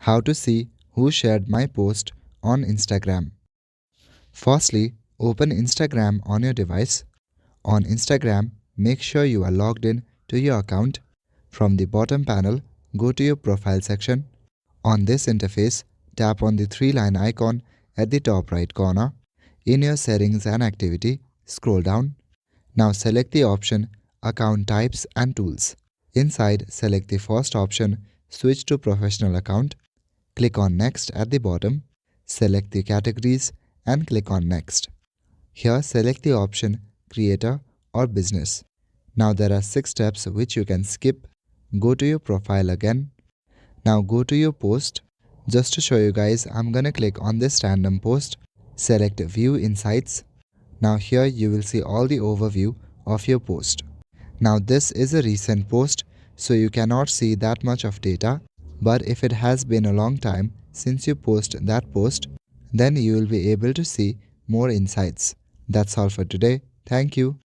How to see who shared my post on Instagram. Firstly, open Instagram on your device. On Instagram, make sure you are logged in to your account. From the bottom panel, go to your profile section. On this interface, tap on the three-line icon at the top right corner. In your settings and activity, scroll down. Now select the option Account Types and Tools. Inside, select the first option, Switch to Professional Account. Click on Next at the bottom. Select the categories and click on Next. Here, select the option Creator or Business. Now there are 6 steps which you can skip. Go to your profile again. Now go to your post. Just to show you guys, I'm gonna click on this random post. Select View Insights. Now here you will see all the overview of your post. Now this is a recent post, so you cannot see that much of data, but if it has been a long time since you post that post, then you will be able to see more insights. That's all for today. Thank you.